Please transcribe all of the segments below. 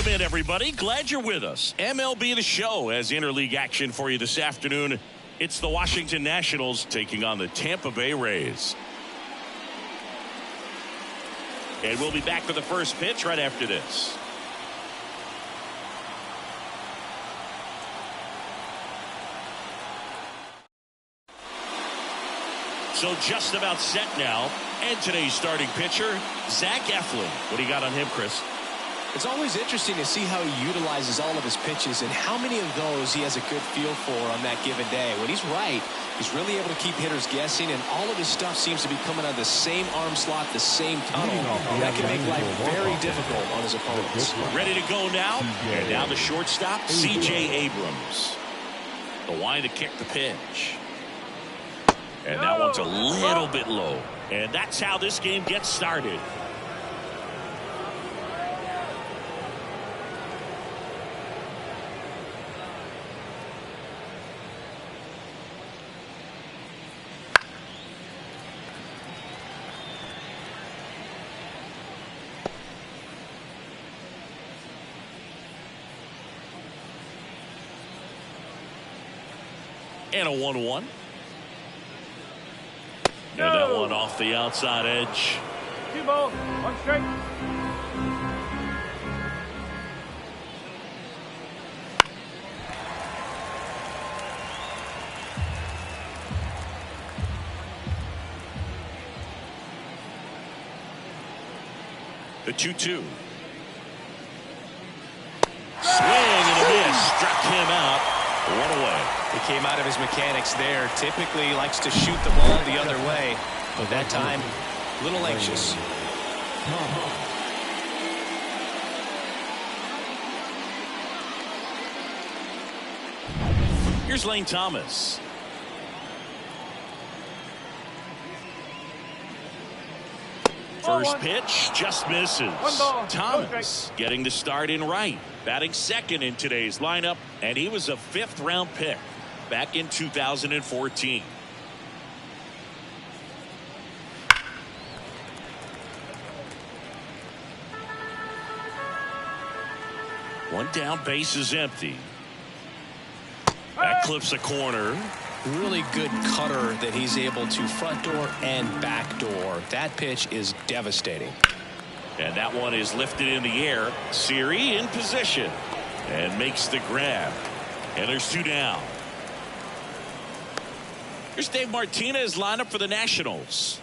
Welcome in, everybody. Glad you're with us. MLB The Show has interleague action for you this afternoon. It's the Washington Nationals taking on the Tampa Bay Rays. And we'll be back for the first pitch right after this. So just about set now. And today's starting pitcher, Zach Eflin. What do you got on him, Chris? It's always interesting to see how he utilizes all of his pitches and how many of those he has a good feel for on that given day. When he's right, he's really able to keep hitters guessing, and all of his stuff seems to be coming out of the same arm slot, the same tunnel. That can make life very difficult on his opponents. Ready to go now. And now the shortstop, C.J. Abrams. The line to kick the pitch. And that one's a little bit low. And that's how this game gets started. And a 1-1. And that one off the outside edge. 2 balls, 1 strike. The 2-2. Swing and a miss. Struck him out. 1 away. He came out of his mechanics there. Typically he likes to shoot the ball the other way, but that time a little anxious. Here's Lane Thomas. First pitch just misses. Thomas getting the start in right, batting second in today's lineup, and he was a 5th round pick back in 2014. One down, base is empty. That clips a corner. Really good cutter that he's able to front door and back door. That pitch is devastating. And that one is lifted in the air. Siri in position and makes the grab. And there's 2 down. Here's Dave Martinez lineup for the Nationals.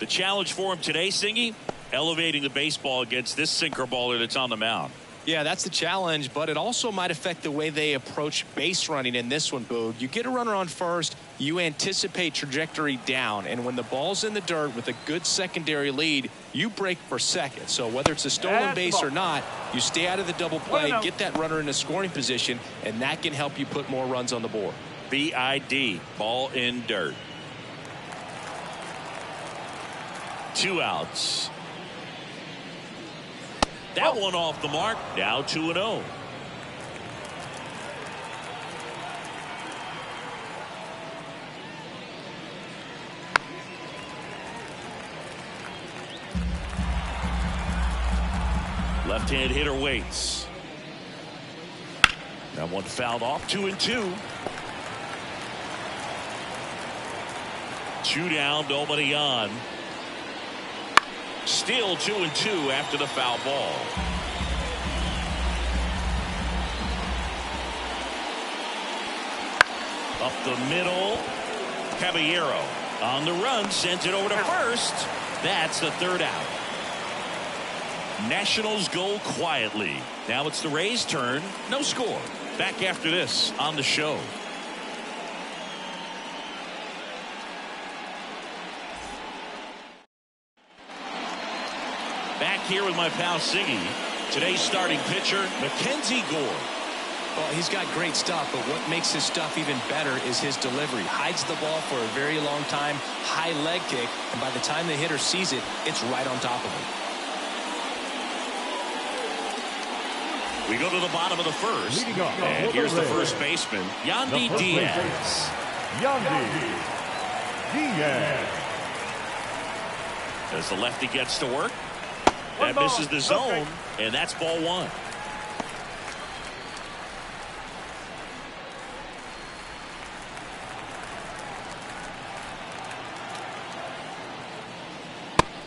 The challenge for him today, Singy, elevating the baseball against this sinker baller that's on the mound. Yeah, that's the challenge, but it also might affect the way they approach base running in this one, Boog. You get a runner on first, you anticipate trajectory down, and when the ball's in the dirt with a good secondary lead, you break for second. So whether it's a stolen base or not, you stay out of the double play, get that runner in a scoring position, and that can help you put more runs on the board. BID, ball in dirt. 2 outs. That one off the mark. Now 2-0. Left-hand hitter waits. That one fouled off. 2-2. 2 down, nobody on. Still 2-2 after the foul ball. Up the middle. Caballero on the run, sends it over to first. That's the 3rd out. Nationals go quietly. Now it's the Rays' turn. No score. Back after this on the show. Back here with my pal Siggy. Today's starting pitcher, Mackenzie Gore. Well, he's got great stuff, but what makes his stuff even better is his delivery. Hides the ball for a very long time, high leg kick, and by the time the hitter sees it, it's right on top of him. We go to the bottom of the first, and here's the first baseman, Yandy Diaz. Yandy Diaz. As the lefty gets to work, that misses the zone, and that's ball 1.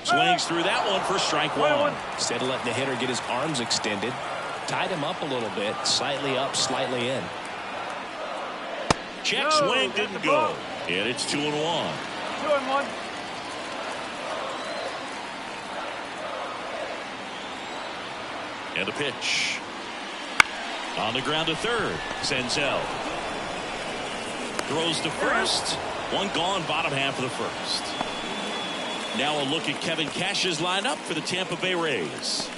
Swings through that one for strike one. Instead of letting the hitter get his arms extended, tied him up a little bit, slightly up, slightly in. Check swing didn't go. And it's 2-1. 2-1. And a pitch. On the ground to third. Senzel throws to first. One gone, bottom half of the first. Now a look at Kevin Cash's lineup for the Tampa Bay Rays.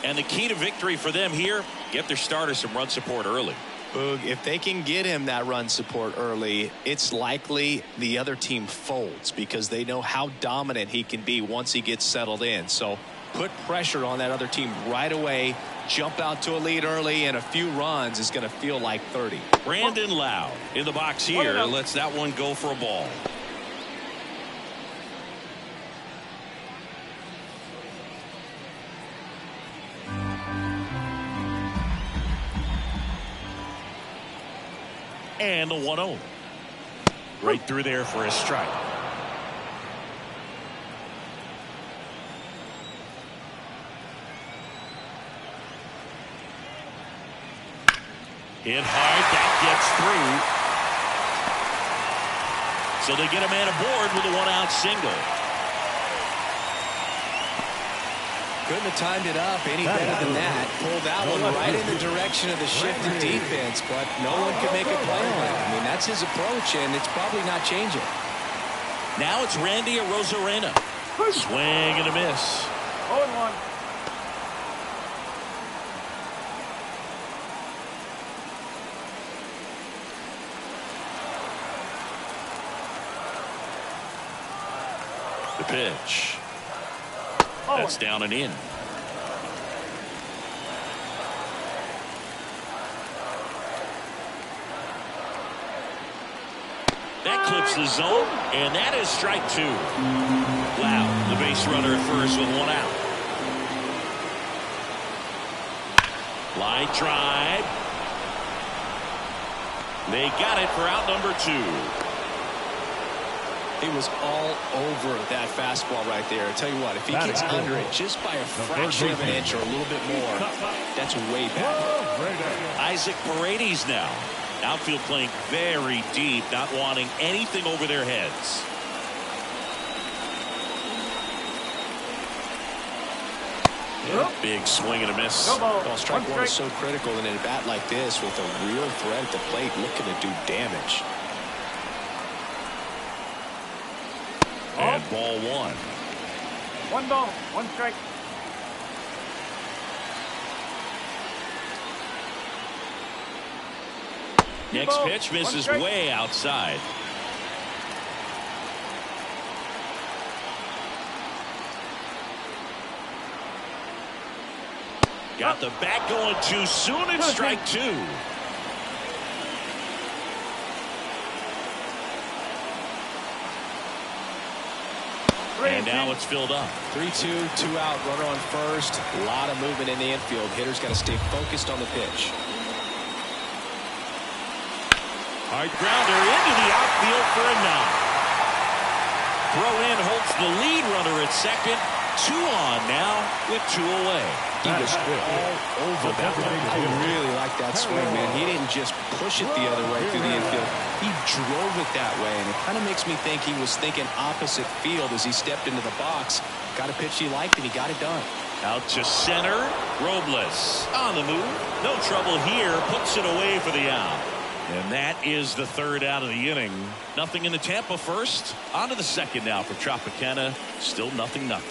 And the key to victory for them here, get their starter some run support early. Boog, if they can get him that run support early, it's likely the other team folds because they know how dominant he can be once he gets settled in. So put pressure on that other team right away. Jump out to a lead early, and a few runs is going to feel like 30. Brandon Lowe in the box here lets that one go for a ball. And the 1-0. Right through there for a strike. Hit hard, that gets through. So they get a man aboard with a 1-out single. Couldn't have timed it up any better than that. Pulled that one right in the direction of the shifted defense, but no one could make a play on it. I mean, that's his approach, and it's probably not changing. Now it's Randy Arozarena. Swing and a miss. 0-1. The pitch. That's down and in. That clips the zone, and that is strike two. Wow, the base runner at first with 1 out. Line drive. They got it for out number 2. He was all over that fastball right there. I tell you what, if he gets under it just by a fraction of an inch or a little bit more, that's way back. Isaac Paredes now. Outfield playing very deep, not wanting anything over their heads. Yeah, big swing and a miss. Well, strike one is so critical in a bat like this with a real threat at the plate looking to do damage. And ball 1. 1 ball, 1 strike. Next pitch misses way outside. Got the bat going too soon. It's strike 2. And now it's filled up. 3-2, 2 out, runner on first. A lot of movement in the infield. Hitter's got to stay focused on the pitch. Hard grounder into the outfield for a knock. Throw in holds the lead runner at second. 2 on now with 2 away. He was all over that one. I really like that swing, man. He didn't just push it the other way through the infield. He drove it that way, and it kind of makes me think he was thinking opposite field as he stepped into the box. Got a pitch he liked, and he got it done. Out to center. Robles on the move. No trouble here. Puts it away for the out. And that is the 3rd out of the inning. Nothing in the Tampa first. On to the 2nd now for Tropicana. Still 0-0.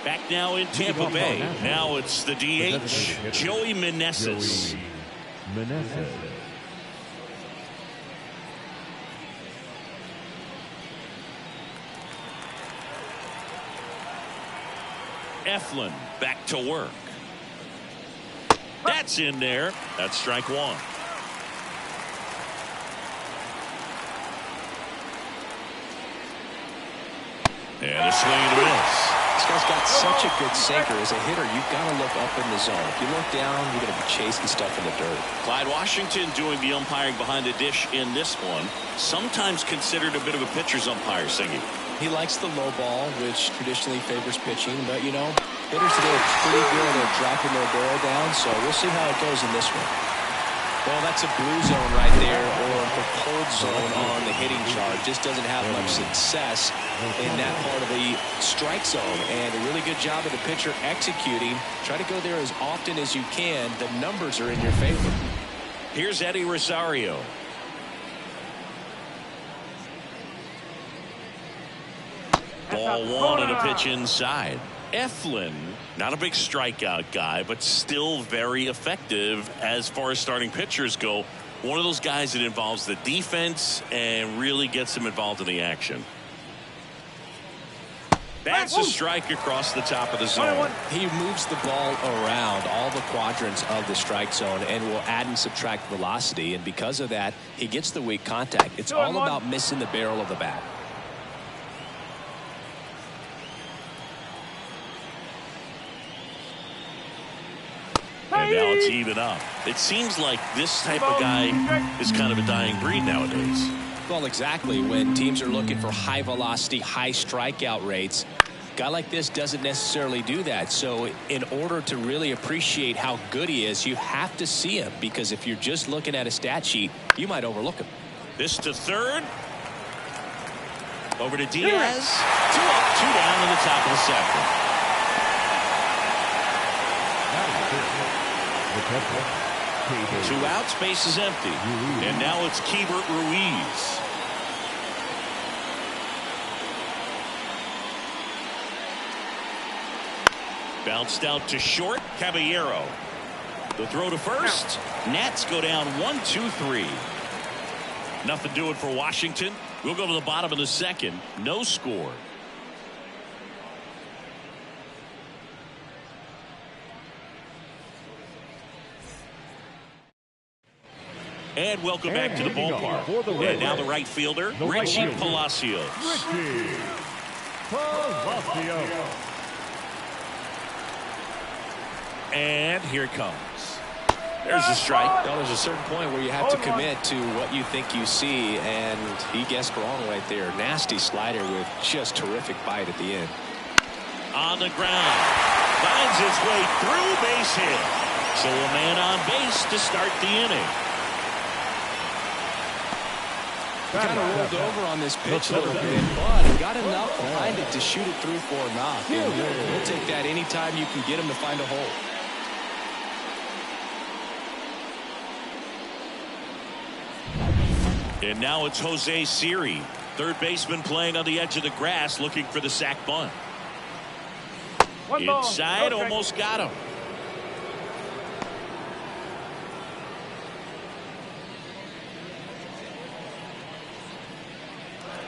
Back now in Tampa Bay. Now it's the DH, Joey Meneses. Eflin back to work. That's in there. That's strike 1. And a swing and a miss. guy's got such a good sinker. As a hitter, you've got to look up in the zone. If you look down, you're going to be chasing stuff in the dirt. Clyde Washington doing the umpiring behind the dish in this one. Sometimes considered a bit of a pitcher's umpire, Singy. He likes the low ball, which traditionally favors pitching. But, you know, hitters today are pretty good at dropping their barrel down. So we'll see how it goes in this one. Well, that's a blue zone right there, or the cold zone on the hitting chart. Just doesn't have much success in that part of the strike zone. And a really good job of the pitcher executing. Try to go there as often as you can. The numbers are in your favor. Here's Eddie Rosario. Ball one and a pitch inside. Eflin, not a big strikeout guy, but still very effective as far as starting pitchers go. One of those guys that involves the defense and really gets them involved in the action. That's a strike across the top of the zone. He moves the ball around all the quadrants of the strike zone and will add and subtract velocity. And because of that, he gets the weak contact. It's all about missing the barrel of the bat. And now it's even up. It seems like this type of guy is kind of a dying breed nowadays. Well, exactly. When teams are looking for high velocity, high strikeout rates, a guy like this doesn't necessarily do that. So in order to really appreciate how good he is, you have to see him, because if you're just looking at a stat sheet, you might overlook him. This to third. Over to Diaz. 2 up, 2 down in the top of the second. Two outs, base is empty. And now it's Keibert Ruiz. Bounced out to short, Caballero. The throw to first. Nats go down 1-2-3. Nothing doing for Washington. We'll go to the bottom of the second. No score. And welcome back to the ballpark. And now the right fielder, Richie Palacios. And here it comes. There's a strike. Well, there's a certain point where you have to commit to what you think you see, and he guessed wrong right there. Nasty slider with just terrific bite at the end. On the ground. Finds its way through, base hit. So a man on base to start the inning. He kind of rolled over on this pitch a little bit, but he got enough behind it to shoot it through for a knock. And we'll take that anytime you can get him to find a hole. And now it's Jose Siri, third baseman, playing on the edge of the grass, looking for the sac bunt. Inside, almost got him.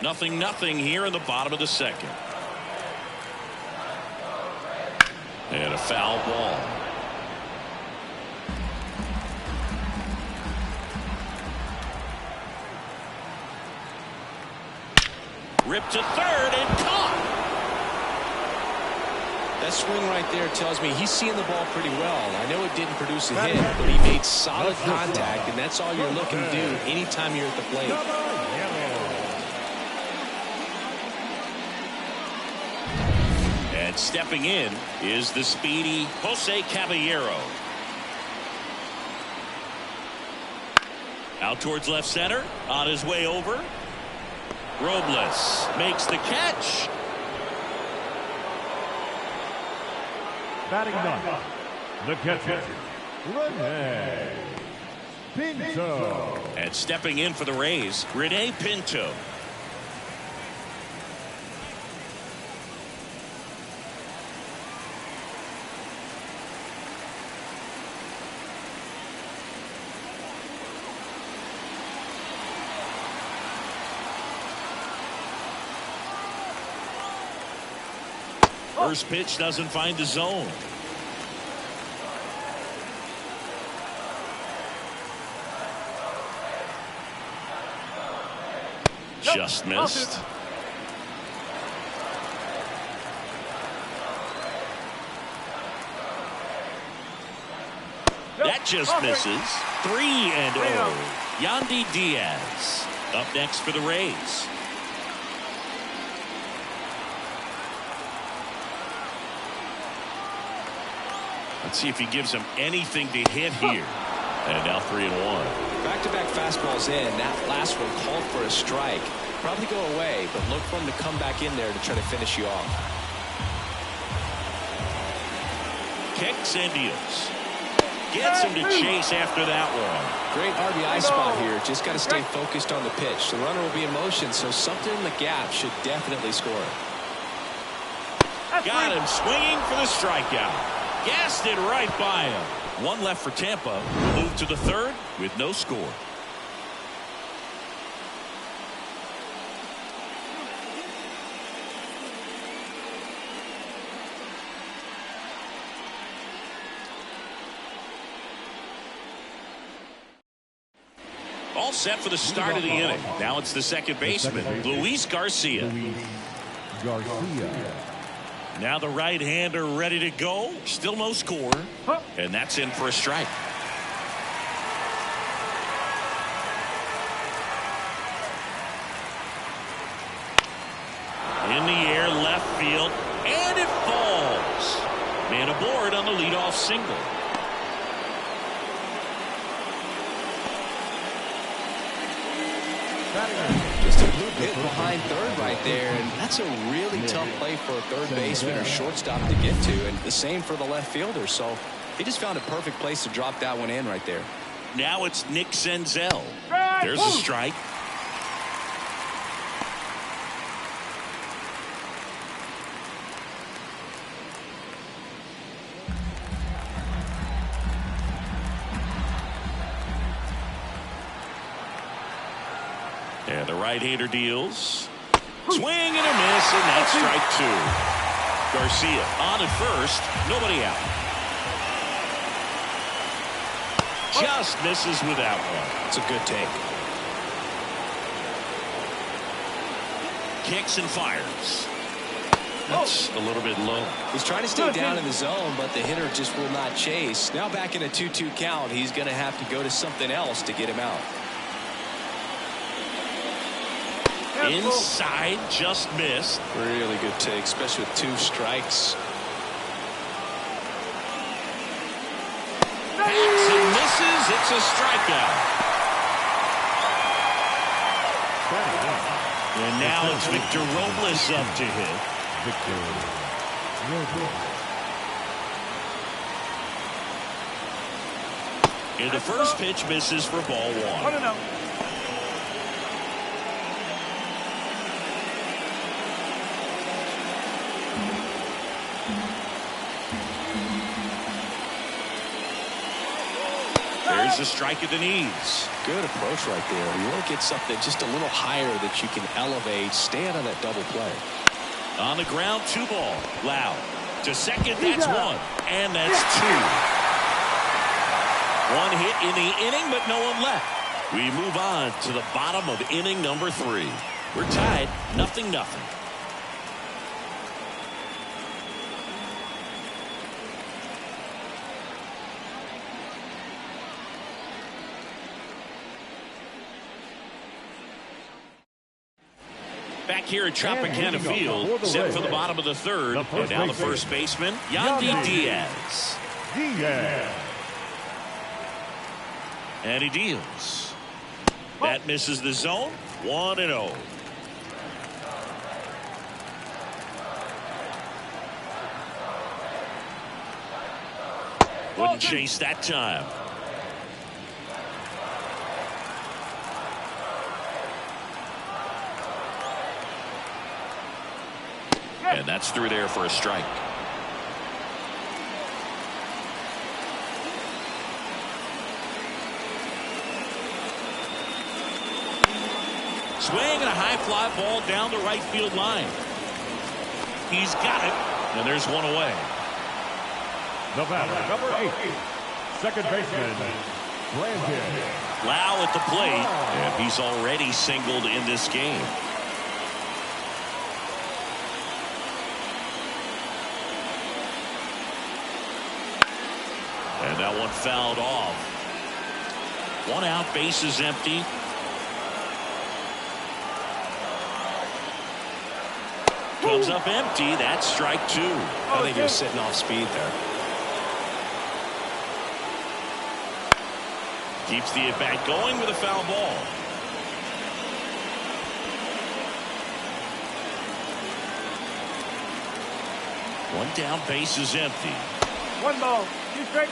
Nothing here in the bottom of the second. And a foul ball. Ripped to third and caught. That swing right there tells me he's seeing the ball pretty well. I know it didn't produce a hit, but he made solid contact, and that's all you're looking to do anytime you're at the plate. And stepping in is the speedy Jose Caballero. Out towards left center, on his way over. Robles makes the catch. Batting done. The catcher, Rene Pinto. And stepping in for the Rays, Rene Pinto. First pitch doesn't find the zone. Just missed. That just misses. 3-0. Yandy Diaz up next for the Rays. Let's see if he gives him anything to hit here. And now 3-1. Back-to-back fastballs in. That last one called for a strike. Probably go away, but look for him to come back in there to try to finish you off. Kicks and deals. Gets him to chase after that one. Great RBI spot here. Just got to stay focused on the pitch. The runner will be in motion, so something in the gap should definitely score. Got him swinging for the strikeout. Gassed it right by him. One left for Tampa. We'll move to the third with no score. All set for the start of the inning. Now it's the second baseman, Luis Garcia. Now the right-hander ready to go. Still no score. And that's in for a strike. In the air, left field, and it falls. Man aboard on the leadoff single. Just a blue hit behind third right there, and that's a really tough play for a third baseman or shortstop to get to, and the same for the left fielder. So he just found a perfect place to drop that one in right there. Now it's Nick Senzel. There's a strike. And the right-hander deals. Swing and a miss, and that's strike two. Garcia on at first. Nobody out. Just misses with that one. It's a good take. Kicks and fires. That's a little bit low. He's trying to stay down in the zone, but the hitter just will not chase. Now back in a 2-2 count, he's going to have to go to something else to get him out. Inside, just missed. Really good take, especially with 2 strikes. Hacks and misses. It's a strikeout. And now it's Victor Robles up to hit. And the first pitch misses for ball one. There's a strike at the knees. Good approach right there. You want to get something just a little higher that you can elevate. Stand on that double play. On the ground, 2 ball. Loud to second. That's 1, and that's 2. 1 hit in the inning, but no one left. We move on to the bottom of inning number 3. We're tied, 0-0. Back here at Tropicana Field, set for the bottom of the third. And now the first baseman, Yandy Diaz. And he deals. That misses the zone. 1-0. Wouldn't chase that time. And that's through there for a strike. Swing and a high fly ball down the right field line. He's got it, and there's one away. The batter, number 8, second baseman, Brandon Lau at the plate, and he's already singled in this game. And that one fouled off. 1 out, bases empty. Comes up empty. That's strike 2. I think he was sitting off speed there. Keeps the at-bat going with a foul ball. 1 down, bases empty. 1 ball, 2 strikes.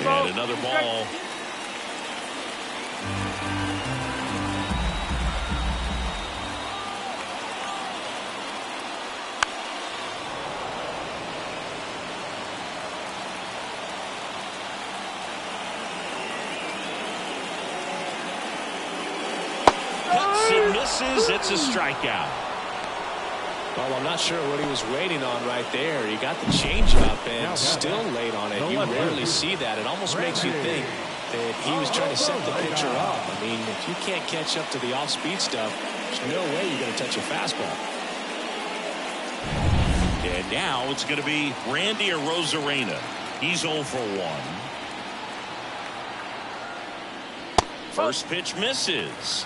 And another ball. Cuts and misses. It's a strikeout. Well, I'm not sure what he was waiting on right there. He got the changeup and still late on it. You rarely see that. It almost makes you think that he was trying to set the pitcher up. I mean, if you can't catch up to the off-speed stuff, there's no way you're going to touch a fastball. And now it's going to be Randy Arozarena. He's 0 for 1. First pitch misses.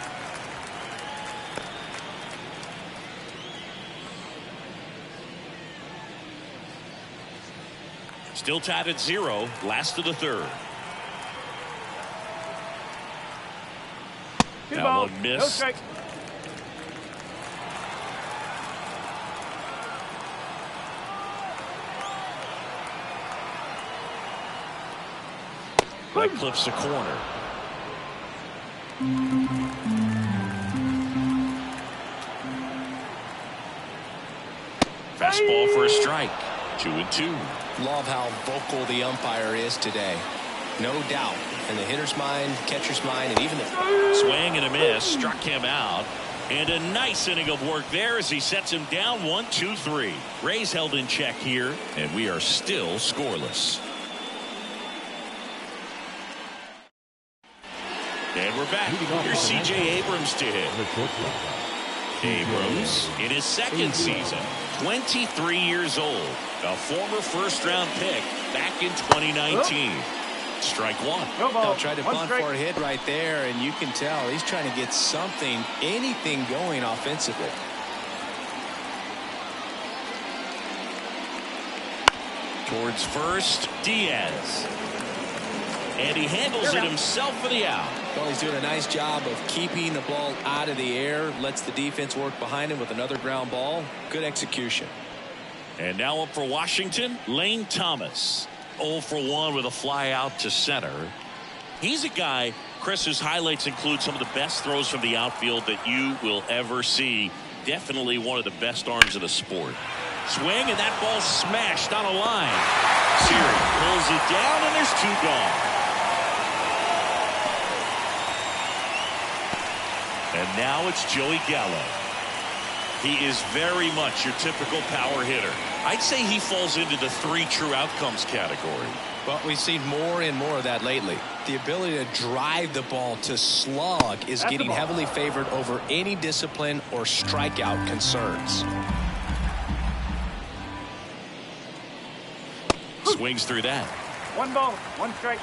Still tied at 0. Last of the 3rd. Good That ball. one No missed. strike. That clips the corner. Fastball for a strike. 2-2. Love how vocal the umpire is today. No doubt. In the hitter's mind, catcher's mind, and even the Swing and a miss. Struck him out. And a nice inning of work there as he sets him down 1-2-3. Rays held in check here, and we are still scoreless. And we're back. Here's C.J. Abrams to hit. Abrams in his 2nd season, 23 years old, a former first-round pick back in 2019. Strike 1. No ball. Tried to 1 bunt strike. for a hit right there, and you can tell he's trying to get something, anything going offensively. Towards first, Diaz. And he handles it himself for the out. Well, he's doing a nice job of keeping the ball out of the air, lets the defense work behind him with another ground ball. Good execution. And now up for Washington, Lane Thomas. 0 for 1 with a fly out to center. He's a guy, Chris, whose highlights include some of the best throws from the outfield that you will ever see. Definitely one of the best arms in the sport. Swing, and that ball smashed on a line. Siri pulls it down, and there's 2 gone. And now it's Joey Gallo. He is very much your typical power hitter. I'd say he falls into the 3 true outcomes category. Well, we've seen more and more of that lately. The ability to drive the ball to slug is getting heavily favored over any discipline or strikeout concerns. Swings through that. 1 ball, 1 strike.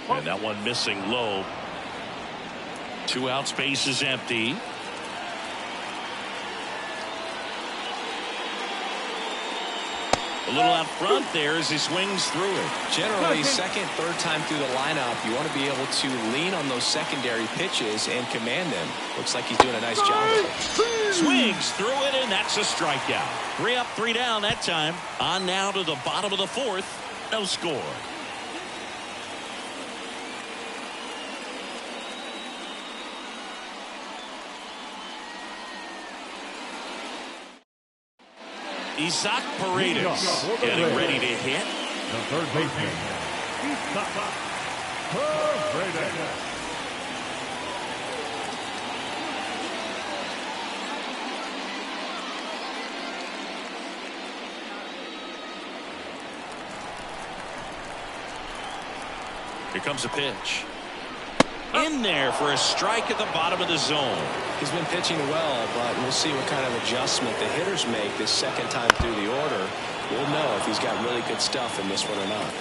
And that one missing low. 2 outs, base is empty. A little out front there as he swings through it. Generally, second, third time through the lineup, you want to be able to lean on those secondary pitches and command them. Looks like he's doing a nice job of it. Swings through it, and that's a strikeout. 3 up, 3 down that time. On now to the bottom of the 4th. No score. Isaac Paredes getting ready to hit. The third baseman, Isaac Paredes. Here comes a pitch. In there for a strike at the bottom of the zone. He's been pitching well, but we'll see what kind of adjustment the hitters make this second time through the order. We'll know if he's got really good stuff in this one or not.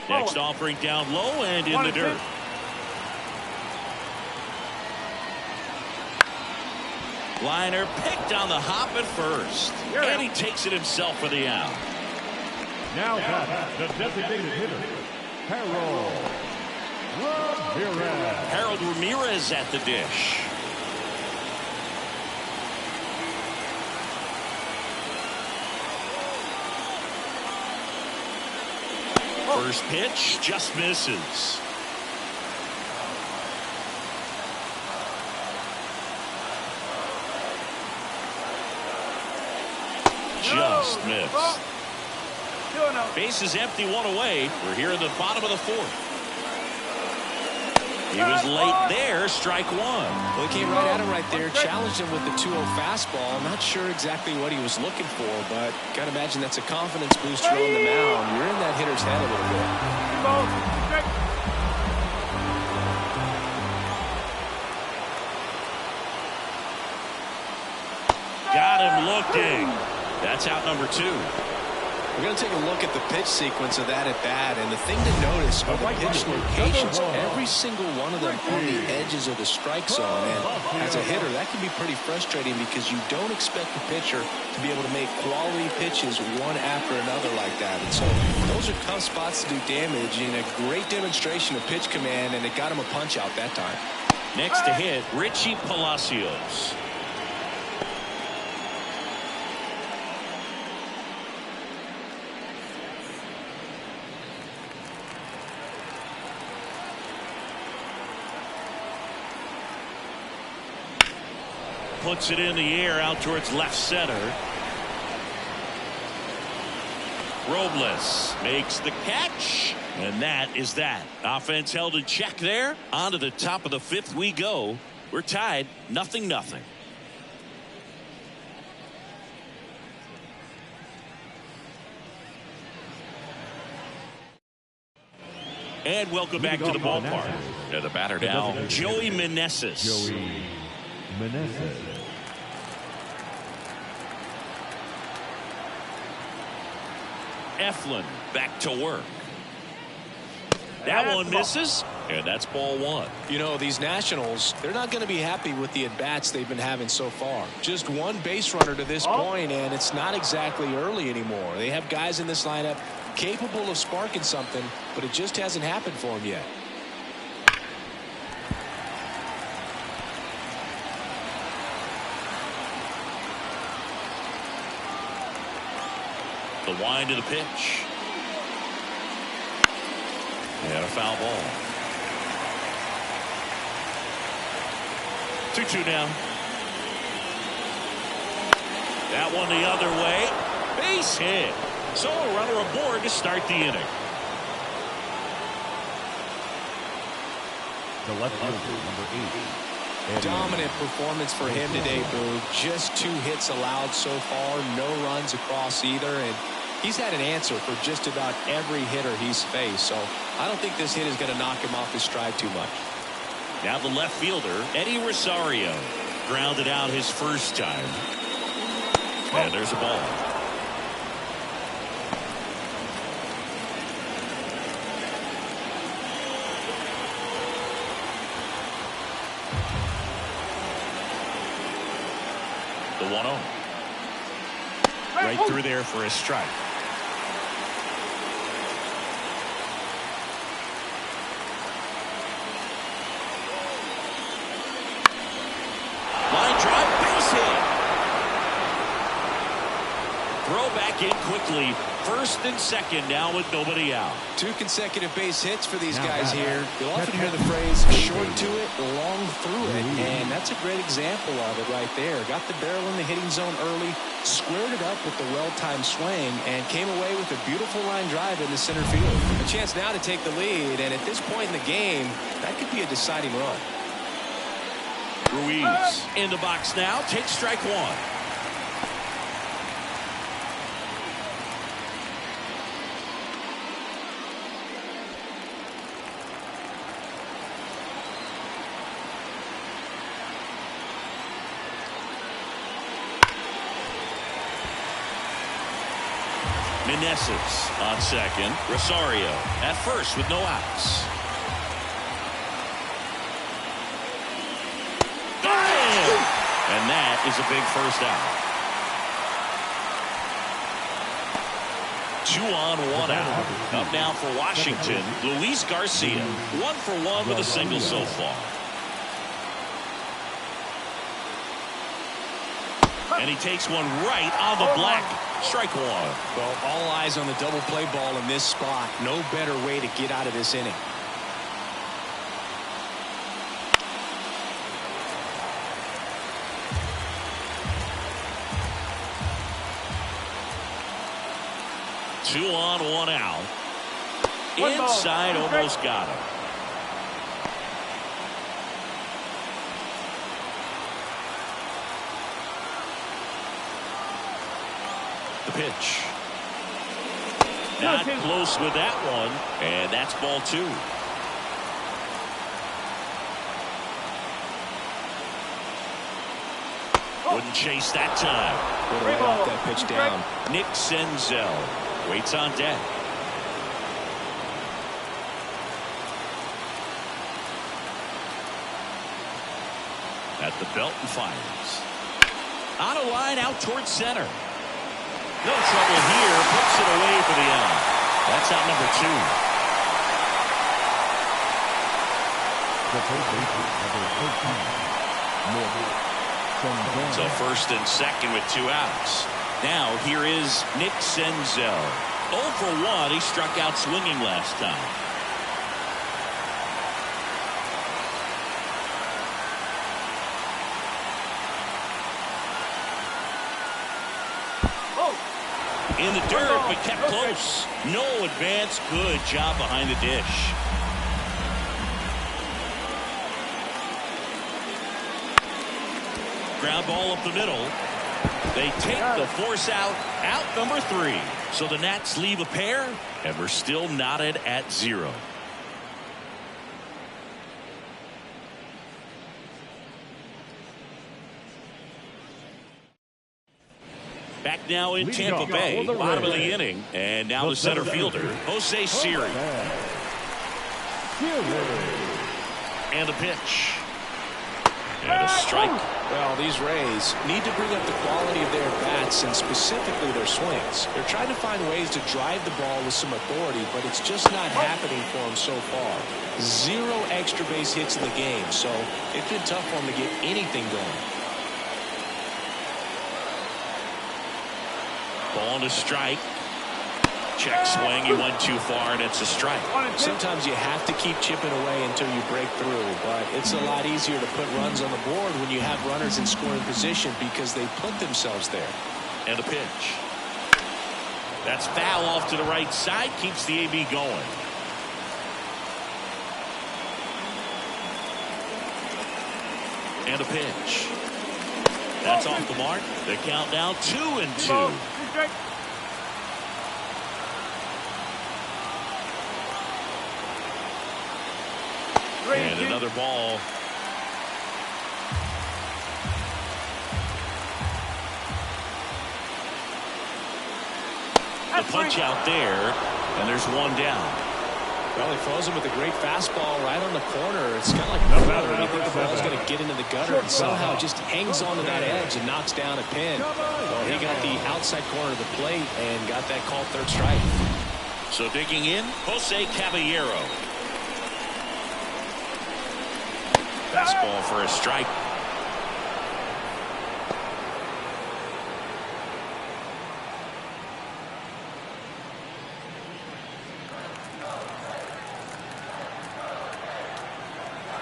Next offering down low and in the dirt. Liner picked on the hop at first. And he takes it himself for the out. Now that's the designated hitter, Harold Ramirez. Harold Ramirez at the dish. First pitch just misses. Just missed. Base is empty, one away. We're here in the bottom of the fourth. He was late there, strike one. Well, he came right at him right there, challenged him with the 2-0 fastball. Not sure exactly what he was looking for, but gotta imagine that's a confidence booster on the mound. You're in that hitter's head a little bit. Got him looking. That's out number 2. We're going to take a look at the pitch sequence of that at bat, and the thing to notice are the pitch locations. Every single one of them on the edges of the strike zone, and as a hitter, that can be pretty frustrating because you don't expect the pitcher to be able to make quality pitches one after another like that. And so those are tough spots to do damage, and a great demonstration of pitch command, and it got him a punch out that time. Next to hit, Richie Palacios. Puts it in the air out towards left center. Robles makes the catch, and that is that. Offense held in check there. On to the top of the fifth we go. We're tied 0-0. And welcome back to the ballpark. And the batter now, Joey Meneses. Eflin back to work. That one misses, and that's ball one. You know, these Nationals, they're not going to be happy with the at-bats they've been having so far. Just one base runner to this point, and it's not exactly early anymore. They have guys in this lineup capable of sparking something, but it just hasn't happened for them yet. The wind of the pitch. And a foul ball. 2-2 now. That one the other way. Base hit. So a runner aboard to start the inning. The left fielder, number 8. Dominant performance for him today, Boog. Just 2 hits allowed so far, no runs across either, and he's had an answer for just about every hitter he's faced, so I don't think this hit is going to knock him off his stride too much. Now the left fielder, Eddie Rosario, grounded out his first time. And there's a ball. The 1-0. Right through there for a strike. Line drive, base hit. Throw back in quickly. First and second now with nobody out. 2 consecutive base hits for these guys here. You'll often hear the phrase short to it, long through it, and that's a great example of it right there. Got the barrel in the hitting zone early, squared it up with the well-timed swing, and came away with a beautiful line drive in the center field. A chance now to take the lead, and at this point in the game, that could be a deciding run. Ruiz in the box now, takes strike one. Meneses on second. Rosario at first with no outs. Bam! And that is a big first out. 2 on, 1 out. Up now for Washington, Luis Garcia. 1 for 1 with a single so far. And he takes one right on the black. Strike one. Well, all eyes on the double play ball in this spot. No better way to get out of this inning. Two on, 1 out. Inside, almost got him. The pitch. Not close with that one, and that's ball 2. Wouldn't chase that time. Would have let that pitch down. Nick Senzel waits on deck. At the belt and fires. On a line out towards center. No trouble here. Puts it away for the out. That's out number 2. So first and second with 2 outs. Now here is Nick Senzel. 0 for 1. He struck out swinging last time. In the dirt, but kept close. No advance. Good job behind the dish. Ground ball up the middle. They take the force out. Out number 3. So the Nats leave a pair, and we're still knotted at 0. Back now in Tampa Bay, bottom of the inning, and now the center fielder, Jose Siri. And a pitch. And a strike. Well, these Rays need to bring up the quality of their bats and specifically their swings. They're trying to find ways to drive the ball with some authority, but it's just not happening for them so far. 0 extra base hits in the game, so it's been tough for them to get anything going. Ball to strike. Check swing. He went too far, and it's a strike. Sometimes you have to keep chipping away until you break through, but it's a lot easier to put runs on the board when you have runners in scoring position because they put themselves there. And a pitch. That's foul off to the right side. Keeps the AB going. And a pitch. That's off the mark. The count now 2-2. And another ball. The punch out there, and there's one down. Well, he throws him with a great fastball right on the corner. It's kind of like no matter when you think the ball's going to get into the gutter, and somehow it just hangs onto that edge and knocks down a pin. Well, he got the outside corner of the plate and got that called third strike. So digging in, Jose Caballero. Fastball for a strike.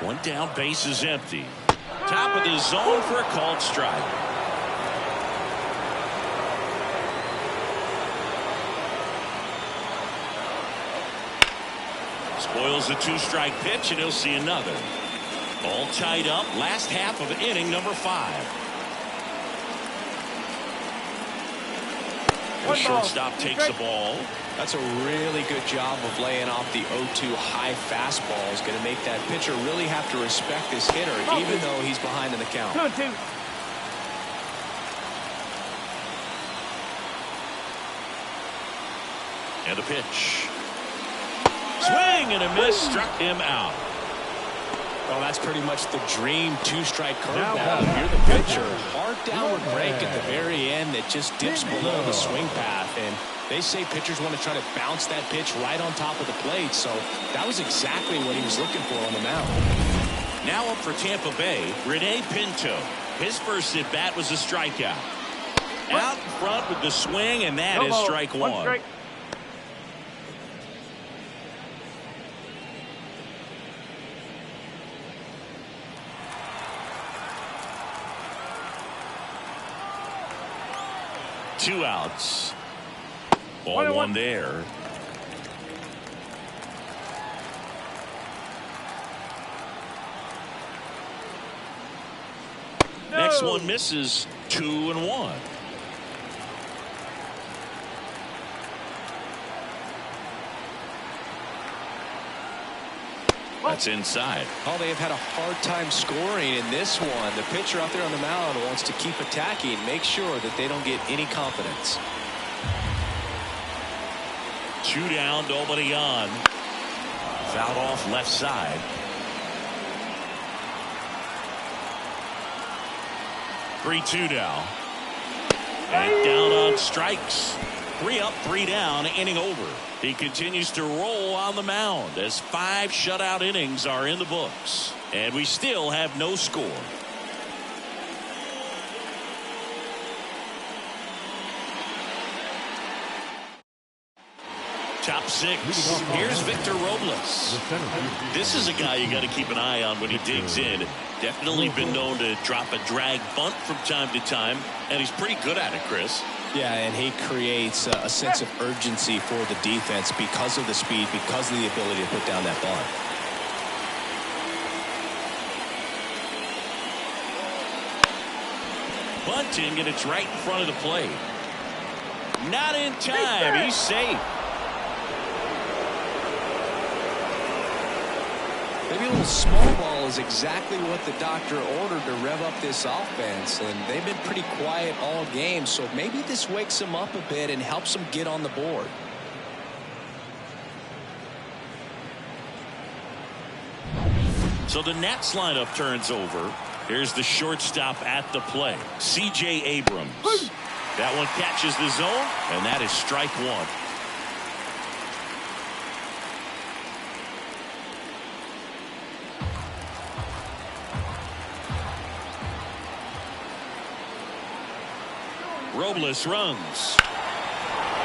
One down, base is empty. Top of the zone for a called strike. Spoils the 2-strike pitch, and he'll see another. All tied up. Last half of inning number 5. The shortstop takes the ball. That's a really good job of laying off the 0-2 high fastball. Is going to make that pitcher really have to respect this hitter, even though he's behind in the count. 2-2. And the pitch. Swing and a miss, struck him out. Well, that's pretty much the dream two-strike curveball. If you're the pitcher, hard downward break at the very end that just dips below the swing path. And they say pitchers want to try to bounce that pitch right on top of the plate. So that was exactly what he was looking for on the mound. Now up for Tampa Bay, Rene Pinto. His first at-bat was a strikeout. Out in front with the swing, and that is strike one. Strike. Two outs. Ball one there. No. Next one misses. 2-1. That's inside. Oh, they have had a hard time scoring in this one. The pitcher out there on the mound wants to keep attacking, make sure that they don't get any confidence. 2 down, nobody on. Fouled off left side. 3-2 now. And down on strikes. 3 up, 3 down, inning over. He continues to roll on the mound as 5 shutout innings are in the books. And we still have no score. Top 6. Here's Victor Robles. This is a guy you got to keep an eye on when he digs in. Definitely been known to drop a drag bunt from time to time, and he's pretty good at it, Chris. Yeah, and he creates a sense of urgency for the defense because of the speed, because of the ability to put down that bunt. Bunting, and it's right in front of the plate. Not in time. He's safe. Maybe a little small ball is exactly what the doctor ordered to rev up this offense, and they've been pretty quiet all game, so maybe this wakes them up a bit and helps them get on the board. So the Nats lineup turns over. Here's the shortstop at the plate, C.J. Abrams. That one catches the zone, and that is strike one. Robles runs.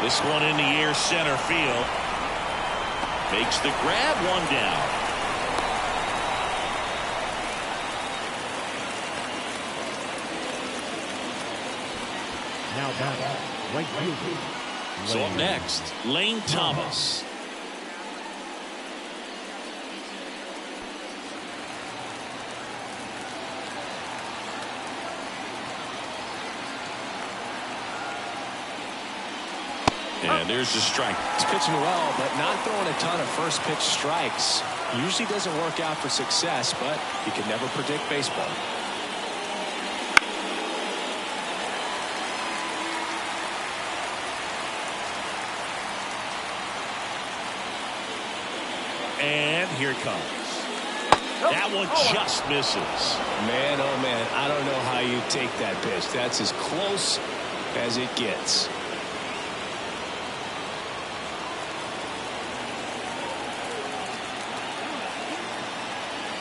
This one in the air, center field. Makes the grab, one down. Now back, right field. So up next, Lane Thomas. And there's the strike. He's pitching well, but not throwing a ton of first pitch strikes. Usually doesn't work out for success, but you can never predict baseball. And here it comes. That one just misses. Man, oh man, I don't know how you take that pitch. That's as close as it gets.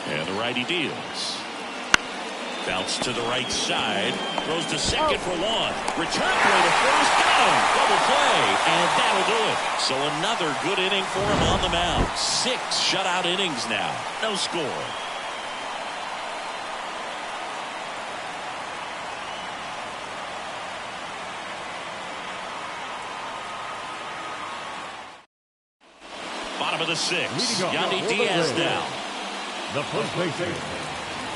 And the righty deals. Bounce to the right side. Throws to second for one. Return play to first down. Double play. And that'll do it. So another good inning for him on the mound. 6 shutout innings now. No score. Bottom of the 6th. Yandy Diaz now. The first baseman,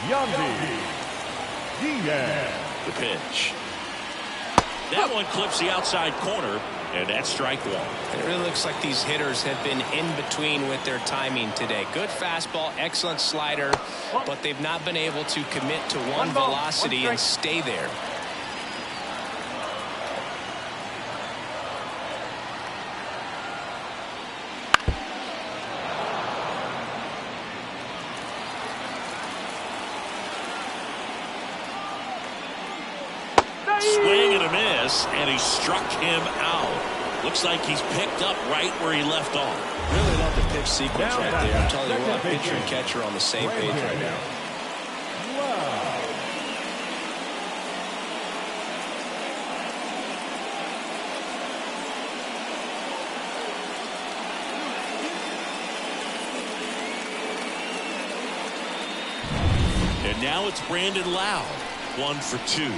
Yandy Diaz. The pitch. That one clips the outside corner, and that's strike one. It really looks like these hitters have been in between with their timing today. Good fastball, excellent slider, but they've not been able to commit to one velocity and stay there. Swing and a miss, and he struck him out. Looks like he's picked up right where he left off. Really love the pitch sequence right there. I'm telling you what, pitcher and catcher on the same page right now. And now it's Brandon Lowe, 1 for 2.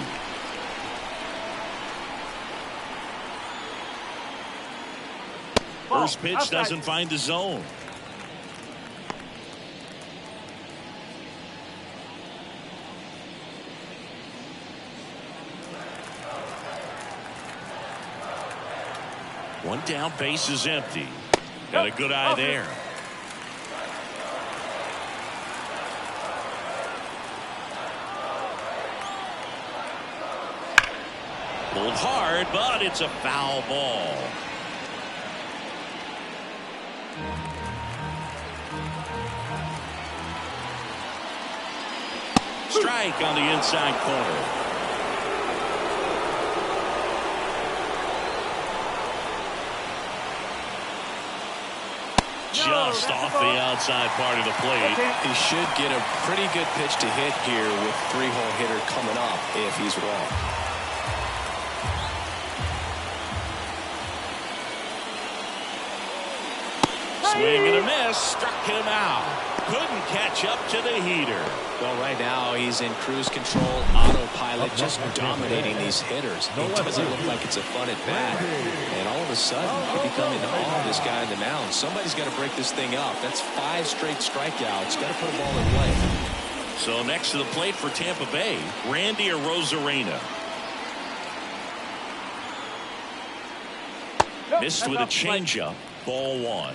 First pitch doesn't find the zone. One down, base is empty. Got a good eye there. Pulled hard, but it's a foul ball. Strike on the inside corner. Just off the outside part of the plate. He should get a pretty good pitch to hit here with 3-hole hitter coming up if he's wrong. Swing and a miss, struck him out. Couldn't catch up to the heater. Well, right now he's in cruise control, autopilot, just dominating these hitters. It doesn't look like it's a fun at bat. And all of a sudden, you become in awe of this guy in the mound. Somebody's got to break this thing up. That's 5 straight strikeouts. Got to put a ball in play. So next to the plate for Tampa Bay, Randy Arozarena. Missed with a changeup. Ball 1.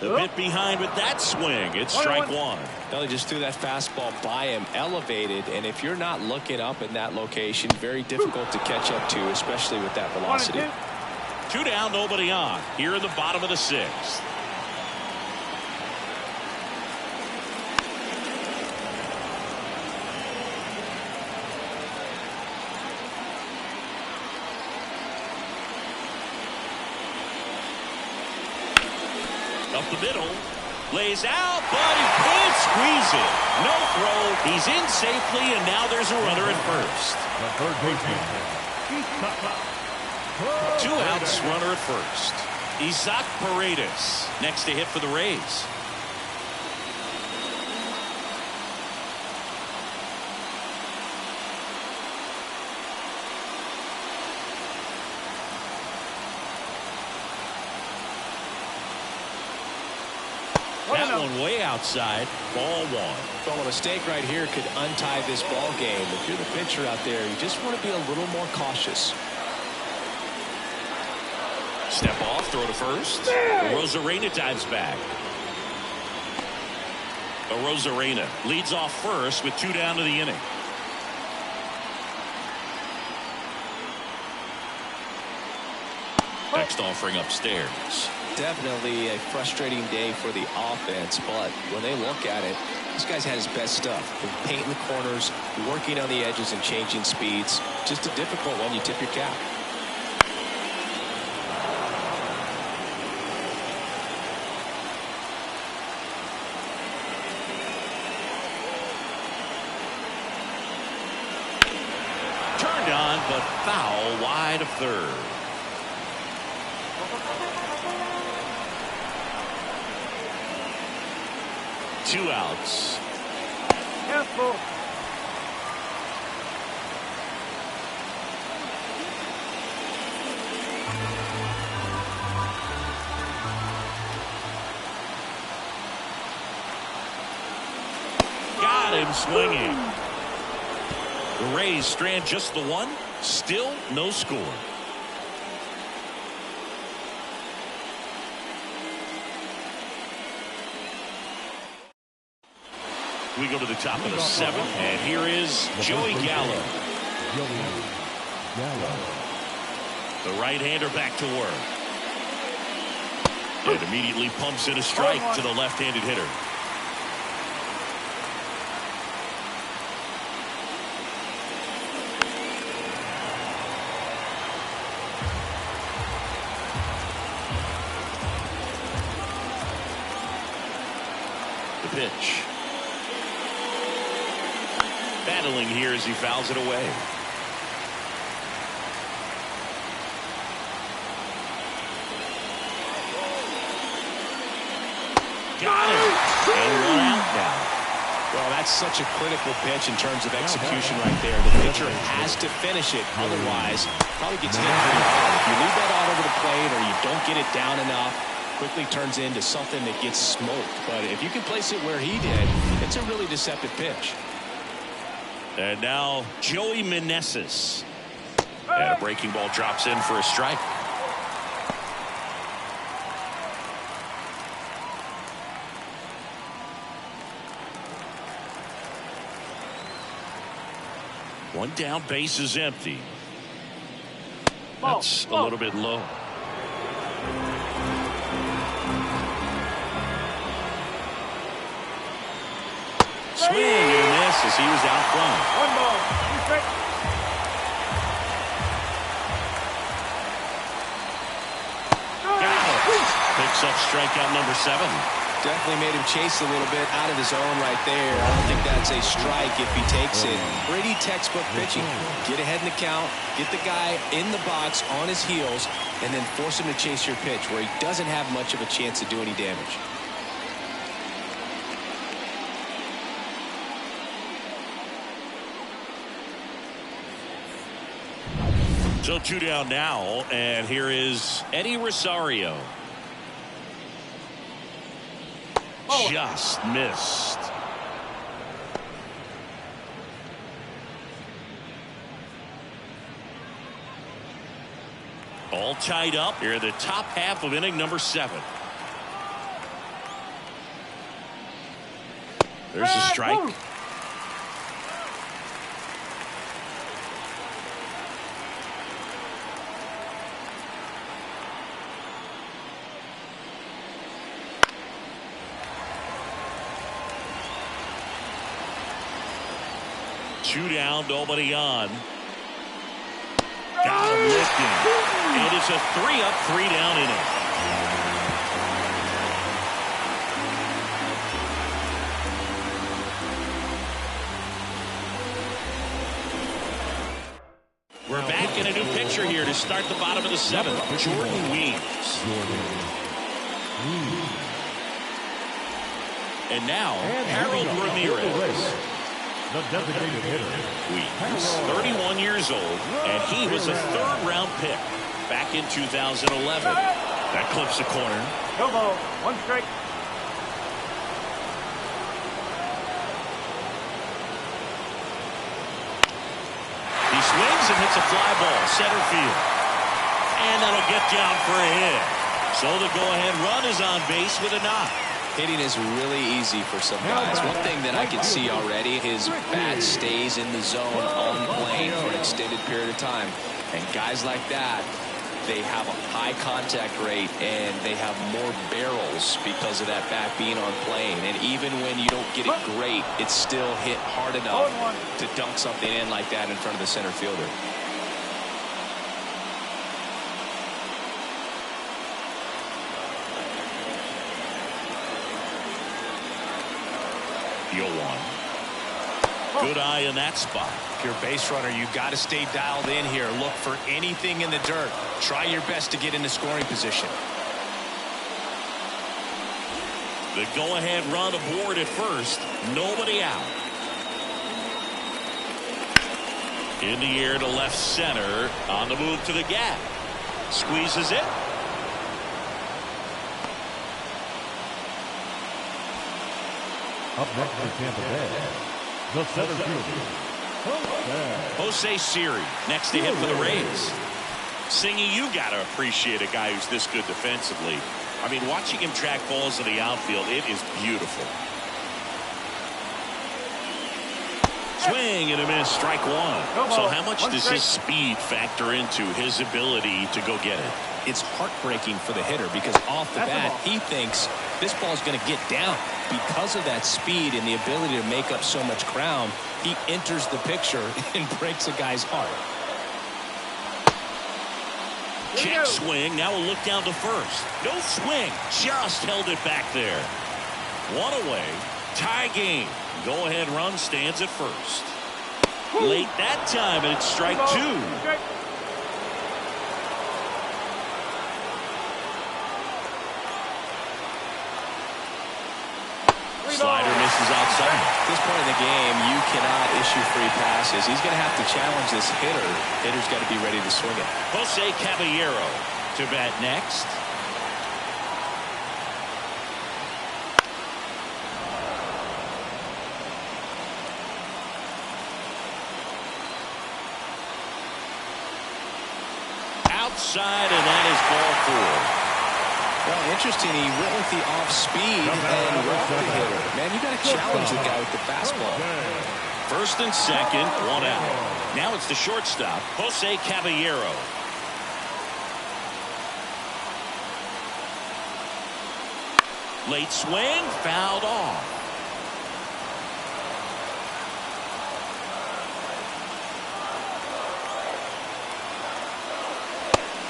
A bit behind with that swing. It's strike 1. Well, he just threw that fastball by him, elevated, and if you're not looking up in that location, very difficult to catch up to, especially with that velocity. 2 down, nobody on. Here in the bottom of the 6th. Up the middle, lays out, but he can't squeeze it. No throw. He's in safely, and now there's a runner at first. The third baseman. 2 outs, runner at first. Isaac Paredes next to hit for the Rays. That one way outside. Ball 1. Well, a mistake right here could untie this ball game. If you're the pitcher out there, you just want to be a little more cautious. Step off, throw to first. Arozarena dives back. Arozarena leads off first with 2 down to the inning. Next offering upstairs. Definitely a frustrating day for the offense, but when they look at it, this guy's had his best stuff. Painting the corners, working on the edges and changing speeds. Just a difficult one. You tip your cap. Turned on, but foul wide of third. Two outs. Careful. Got him swinging. The Rays strand just the one. Still no score. We go to the top of the 7th, and here is Joey Gallo. The right-hander back to work. And immediately pumps in a strike to the left-handed hitter. The pitch. Battling here as he fouls it away. Got it. And one out now. Well, that's such a critical pitch in terms of execution right there. The pitcher has to finish it. Otherwise, probably gets hit pretty hard. If you leave that out over the plate or you don't get it down enough, quickly turns into something that gets smoked. But if you can place it where he did, it's a really deceptive pitch. And now Joey Meneses. And a breaking ball drops in for a strike. One down, base is empty. That's a little bit low. Swing and a miss as he was out front. 1 ball, 2 strikes. Got it. Picks up strikeout number 7. Definitely made him chase a little bit out of his own right there. I don't think that's a strike if he takes it. Pretty textbook pitching. Get ahead in the count, get the guy in the box on his heels, and then force him to chase your pitch where he doesn't have much of a chance to do any damage. So 2 down now, and here is Eddie Rosario. Just missed. All tied up here in the top half of inning number 7. There's a strike. Two down, nobody on. Got him lifting. It is a 3-up, 3-down inning. We're back in a new pitcher here to start the bottom of the 7th. Jordan Weems. And now, Harold Ramirez. The designated hitter. Weems, 31 years old, and he was a 3rd-round pick back in 2011. That clips the corner. No ball, 1 strike. He swings and hits a fly ball, center field. And that'll get down for a hit. So the go-ahead run is on base with a knock. Hitting is really easy for some guys. One thing that I can see already, his bat stays in the zone on plane for an extended period of time. And guys like that, they have a high contact rate and they have more barrels because of that bat being on plane. And even when you don't get it great, it's still hit hard enough to dunk something in like that in front of the center fielder. Good eye in that spot. If you're a base runner, you've got to stay dialed in here. Look for anything in the dirt. Try your best to get into scoring position. The go-ahead run aboard at first. Nobody out. In the air to left center. On the move to the gap. Squeezes it. Up next for Tampa Bay, the center fielder, Jose Siri next to hit for the Rays. Singy, you got to appreciate a guy who's this good defensively. I mean, watching him track balls in the outfield, it is beautiful. Swing and a miss, strike one. So how much does his speed factor into his ability to go get it? It's heartbreaking for the hitter because off the bat, he thinks this ball is going to get down. Because of that speed and the ability to make up so much ground, he enters the picture and breaks a guy's heart. Check swing. Now a look down to first. No swing. Just held it back there. One away. Tie game. Go-ahead run stands at first. Late that time, and it's strike two. Slider misses outside. At this point in the game, you cannot issue free passes. He's going to have to challenge this hitter. Hitter's got to be ready to swing it. Jose Caballero to bat next. Outside, and that is ball four. Well, interesting. He went with the off speed and walked the hitter. Man, you got to challenge the guy with the fastball. First and second, one out. Now it's the shortstop, Jose Caballero. Late swing, fouled off.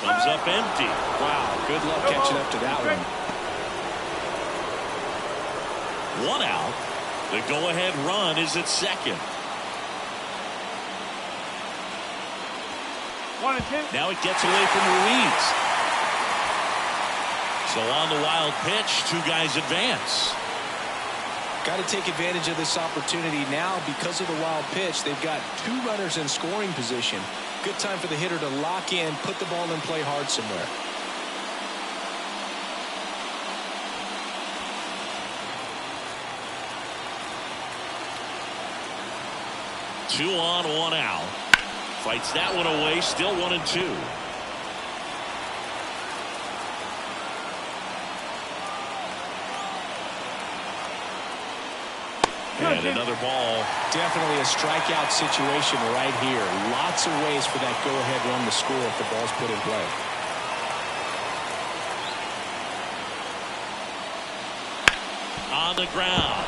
Comes up empty. Wow, good luck catching up to that one. One out. The go-ahead run is at second. 1 and 2. Now it gets away from Ruiz. So on the wild pitch, two guys advance. Got to take advantage of this opportunity now because of the wild pitch. They've got two runners in scoring position. Good time for the hitter to lock in, put the ball in play hard somewhere. Two on, one out. Fights that one away, still 1 and 2. And another ball. Definitely a strikeout situation right here. Lots of ways for that go-ahead run to score if the ball's put in play. On the ground.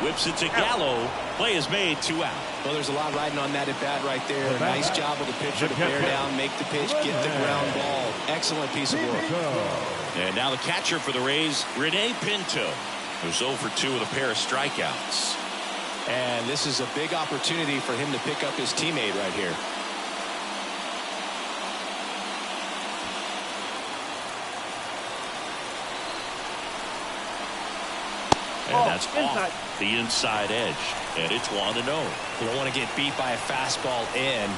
Whips it to Gallo. Play is made, 2 out. Well, there's a lot riding on that at bat right there. Nice job of the pitcher to bear down, make the pitch, get the ground ball. Excellent piece of work. And now the catcher for the Rays, Rene Pinto, who's 0 for 2 with a pair of strikeouts. And this is a big opportunity for him to pick up his teammate right here. And that's off the inside edge. And it's 1-0. You don't want to get beat by a fastball in.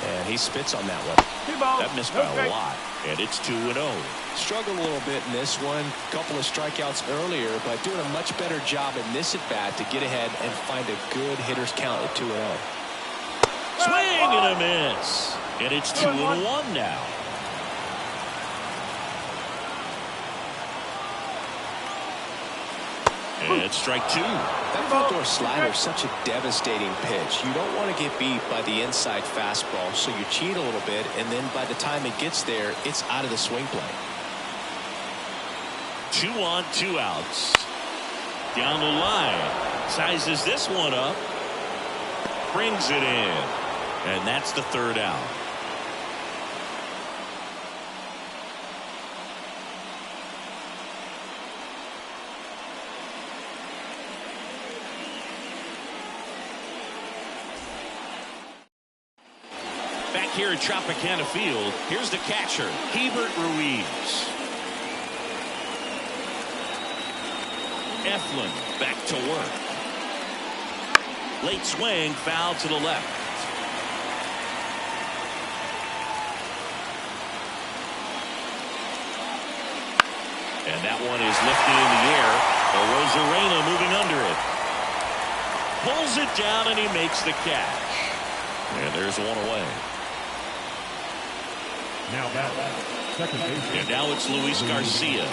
And he spits on that one. That missed by a lot. And it's 2-0. Struggled a little bit in this one. Couple of strikeouts earlier, but doing a much better job in this at bat to get ahead and find a good hitter's count at 2-0. Swing and a miss. And it's 2-1 now. And it's strike 2. That front door slider is such a devastating pitch. You don't want to get beat by the inside fastball, so you cheat a little bit, and then by the time it gets there, it's out of the swing play. 2 on, 2 outs. Down the line. Sizes this one up. Brings it in. And that's the 3rd out. Back here at Tropicana Field, here's the catcher, Hebert Ruiz. Eflin back to work. Late swing, foul to the left. And that one is lifted in the air. Rosarena moving under it. Pulls it down and he makes the catch. And there's one away. Now back, second base. And now it's Luis Garcia.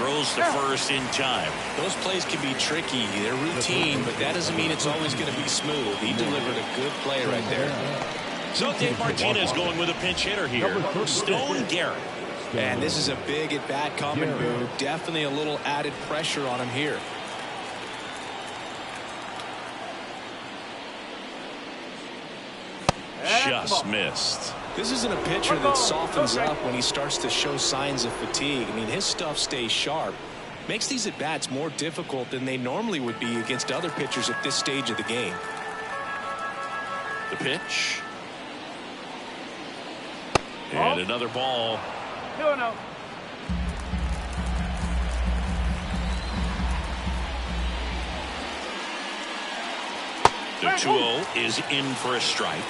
throws to first in time. Those plays can be tricky. They're routine, but that doesn't mean it's always going to be smooth. He delivered a good play right there. So Dave Martinez going with a pinch hitter here. Stone Garrett. And this is a big at-bat coming, Boog. Definitely a little added pressure on him here. Just missed. This isn't a pitcher that softens up when he starts to show signs of fatigue. I mean, his stuff stays sharp. Makes these at-bats more difficult than they normally would be against other pitchers at this stage of the game. The pitch. And another ball. 2-0. The 2-0 is in for a strike.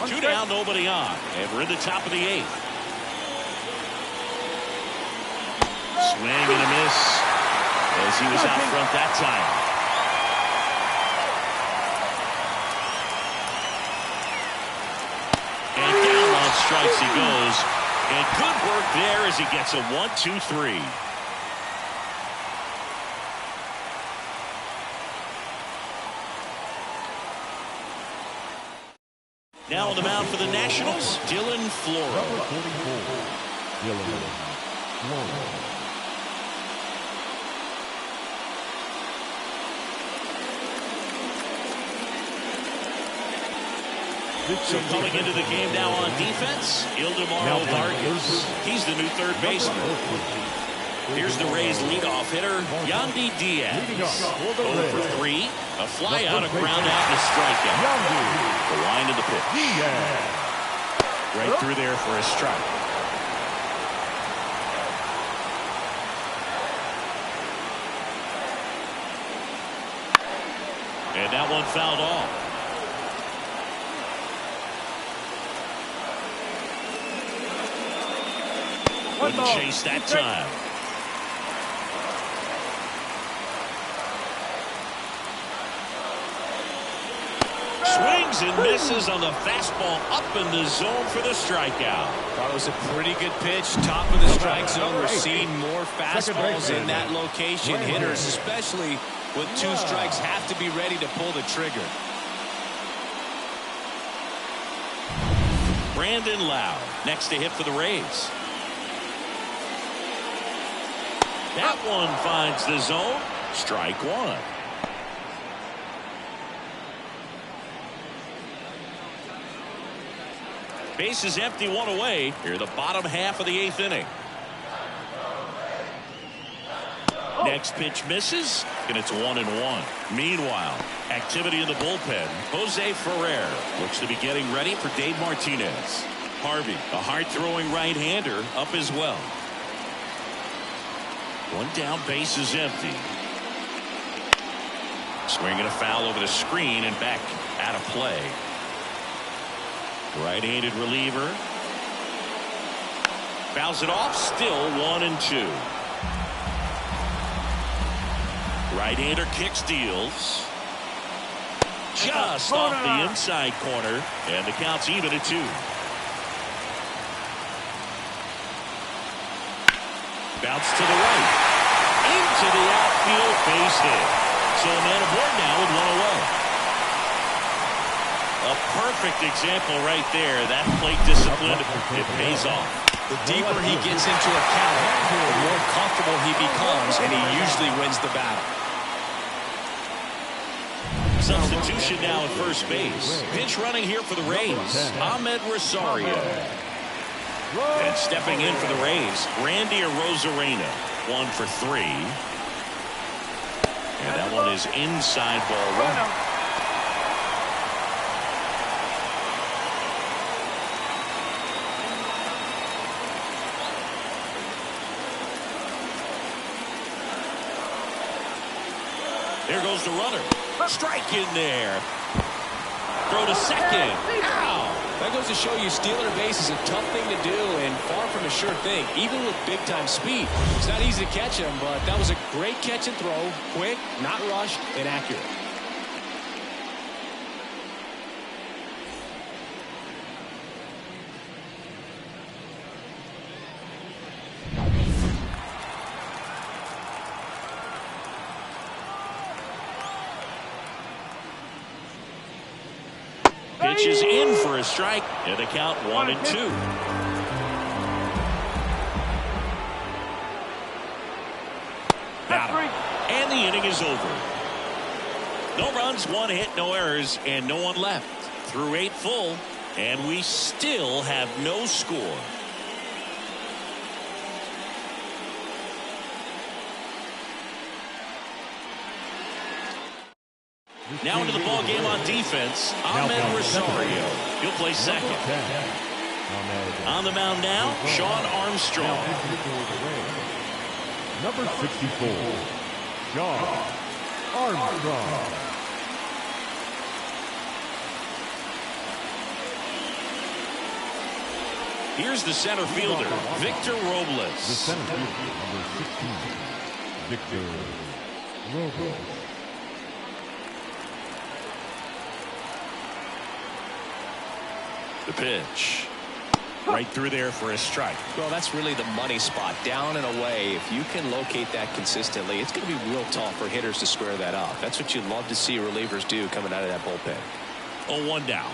2 down, nobody on. And we're in the top of the 8th. Swing and a miss as he was out front that time. And down on strikes he goes. And good work there as he gets a 1-2-3. Now on the mound for the Nationals, Dylan Floro. Number 44, Dylan Floro. So coming into the game now on defense, Ildemaro Vargas. He's the new third baseman. Here's the Rays leadoff hitter, Yandy Diaz. 0 for 3, a fly out, a ground out, and a strikeout. The line of the pitch. Right through there for a strike. And that one fouled off. Wouldn't chase that time. Swings and misses on the fastball up in the zone for the strikeout. That was a pretty good pitch. Top of the strike zone. We're seeing more fastballs in that location. Hitters, especially with 2 strikes, have to be ready to pull the trigger. Brandon Lowe next to hit for the Rays. That one finds the zone. Strike 1. Base is empty, 1 away. Here the bottom half of the 8th inning. Next pitch misses, and it's 1-1. Meanwhile, activity in the bullpen. Jose Ferrer looks to be getting ready for Dave Martinez. Harvey, a hard-throwing right-hander, up as well. 1 down, base is empty. Swinging a foul over the screen and back out of play. Right-handed reliever. Fouls it off, still 1-2. Right-hander kicks, deals. Just off the inside corner, and the count's even at 2. Bounce to the right. Into the outfield, base hit. So a man aboard now with 1 away. A perfect example right there. That plate discipline, it pays off. The deeper he gets into a count, the more comfortable he becomes, and he usually wins the battle. Substitution now at first base. Pinch running here for the Rays, Ahmed Rosario. And stepping in for the Rays, Randy Arozarena. 1 for 3. And that one is inside ball 1. There goes the runner. Strike in there. Throw to second. Ow! That goes to show you stealing a base is a tough thing to do and far from a sure thing, even with big-time speed. It's not easy to catch him, but that was a great catch and throw. Quick, not rushed, and accurate. pitch is in for a strike, and the count 1-2. Got him. And the inning is over. No runs, 1 hit, no errors, and no one left. Through 8 full, and we still have no score. Now into the ball game on defense, Ahmed Rosario. He'll play second. On the mound now, Sean Armstrong. Number 64, Sean Armstrong. Here's the center fielder, Victor The Robles. center fielder, number 16, Victor Robles. The pitch. Right through there for a strike. Well, that's really the money spot, down and away. If you can locate that consistently, it's going to be real tough for hitters to square that up. That's what you'd love to see relievers do coming out of that bullpen. 0-1 down.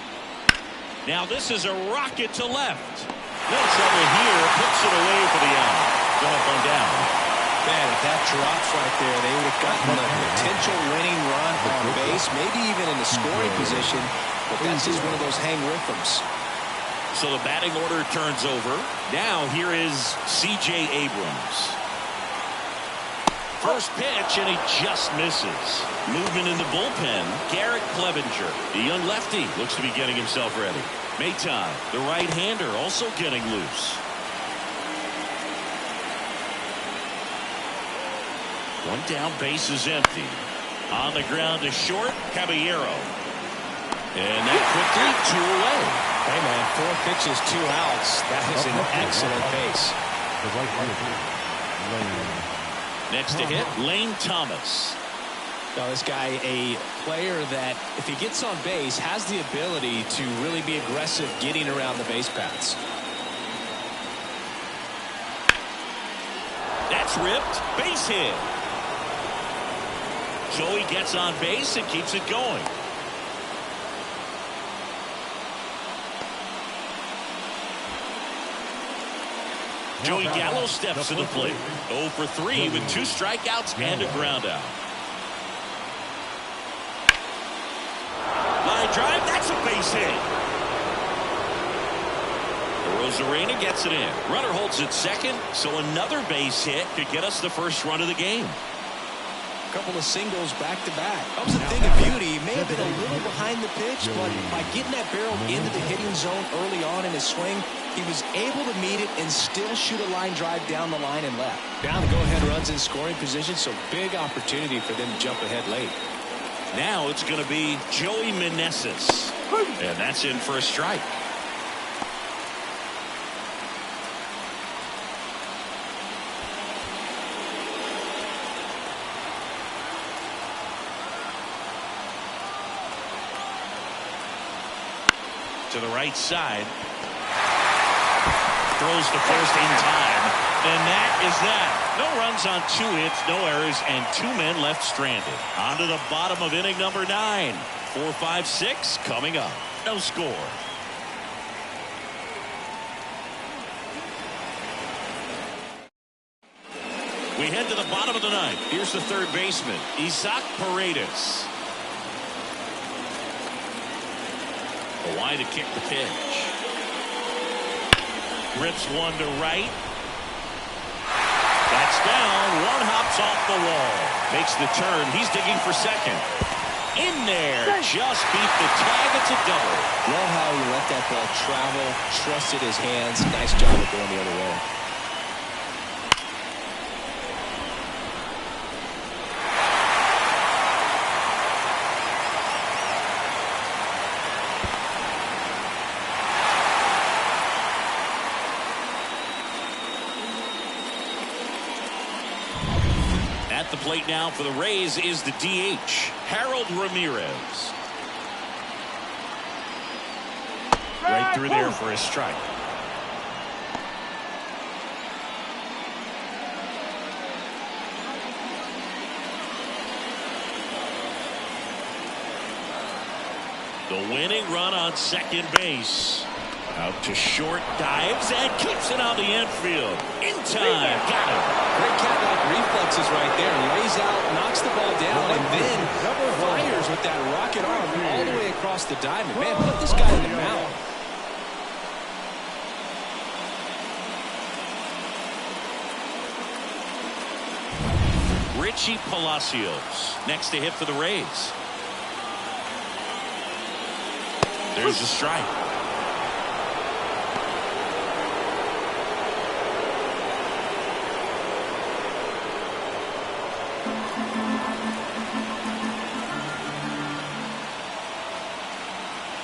Now this is a rocket to left. No trouble here. Puts it away for the out. Going on down. Man, if that drops right there, they would have gotten a potential winning run on base, maybe even in the scoring position. But that's just one of those hang rhythms. So the batting order turns over. Now here is C.J. Abrams. First pitch, and he just misses. Movement in the bullpen. Garrett Clevenger, the young lefty, looks to be getting himself ready. Maytime, the right-hander, also getting loose. One down, base is empty. On the ground to short, Caballero. And that quickly, 2 away. Hey, man, 4 pitches, 2 outs. That is an excellent base. The right fielder, Lane. Next to hit, Lane Thomas. Now, this guy, a player that, if he gets on base, has the ability to really be aggressive getting around the base paths. That's ripped. Base hit. Joey gets on base and keeps it going. Joey Gallo steps to the plate. 0 for 3 with 2 strikeouts and a ground out. Line drive, that's a base hit. Rosarena gets it in. Runner holds it second, so another base hit could get us the first run of the game. Couple of singles back-to-back. That was a thing of beauty. He may have been a little behind the pitch, but by getting that barrel into the hitting zone early on in his swing, he was able to meet it and still shoot a line drive down the line and left. Down the go-ahead runs in scoring position, so big opportunity for them to jump ahead late. Now it's going to be Joey Meneses, and that's in for a strike. To the right side. Throws the first in time. And that is that. No runs on 2 hits, no errors, and 2 men left stranded. On to the bottom of inning number 9. 4, 5, 6 coming up. No score. We head to the bottom of the 9th. Here's the third baseman, Isaac Paredes. Wide to kick the pitch. Rips one to right. That's down. One hops off the wall. Makes the turn. He's digging for second. In there. Just beat the tag. It's a double. Love how he let that ball travel. Trusted his hands. Nice job of going the other way. The plate now for the Rays is the DH, Harold Ramirez. Right through there for a strike. The winning run on second base. Out to short, dives, and keeps it on the infield. In time. Got him. Great cat-like reflexes right there. Lays out, knocks the ball down, and then fires with that rocket arm all the way across the diamond. Man, put this guy in the mound. Richie Palacios next to hit for the Rays. There's a strike.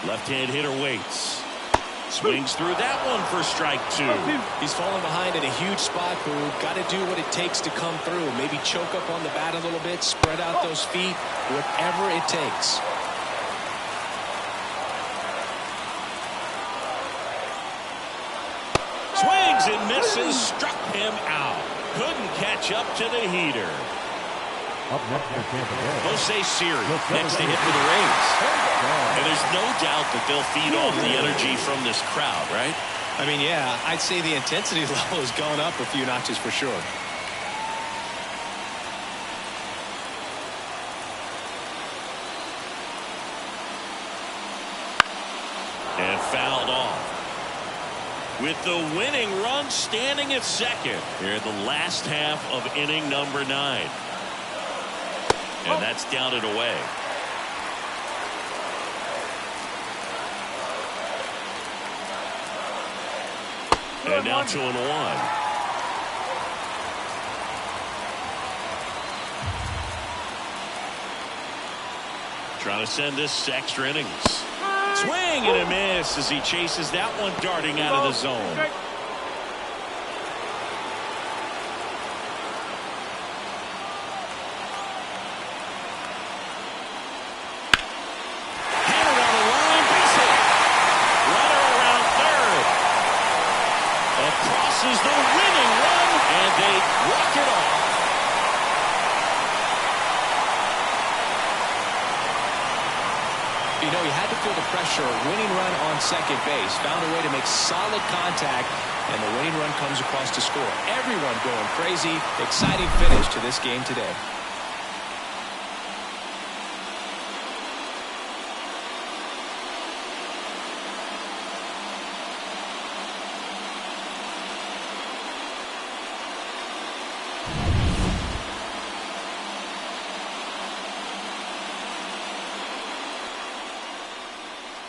Left-hand hitter waits. Swings through that one for strike 2. He's falling behind in a huge spot, who got to do what it takes to come through. Maybe choke up on the bat a little bit, spread out those feet, whatever it takes. Swings and misses, struck him out. Couldn't catch up to the heater. Up next for Tampa Bay. Jose Siri next to hit for the Rays. And there's no doubt that they'll feed off the energy from this crowd, right? I mean, yeah, I'd say the intensity level has gone up a few notches for sure. And fouled off. With the winning run standing at second here in the last half of inning number 9. And that's down and away. And now 2-1. Trying to send this to extra innings. Swing and a miss as he chases that one darting out of the zone. Is the winning run, and they walk it off. You know, he had to feel the pressure. Winning run on second base. Found a way to make solid contact, and the winning run comes across to score. Everyone going crazy. Exciting finish to this game today.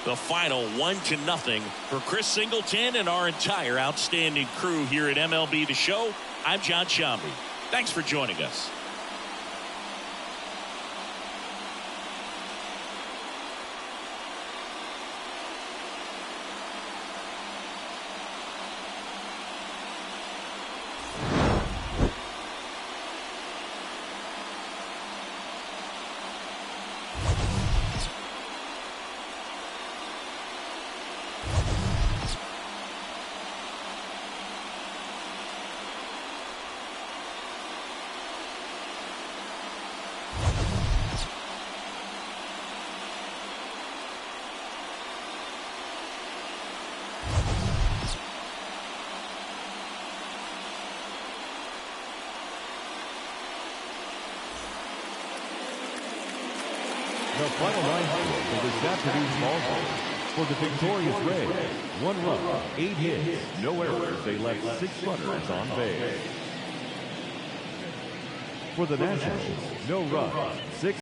The final 1-0 for Chris Singleton and our entire outstanding crew here at MLB The Show. I'm John Shambi. Thanks for joining us. The final 9 hits of this afternoon's ball game. For the victorious Rays, 1 run, 8 hits, no errors. They left 6 runners on base. For the Nationals, no run, 6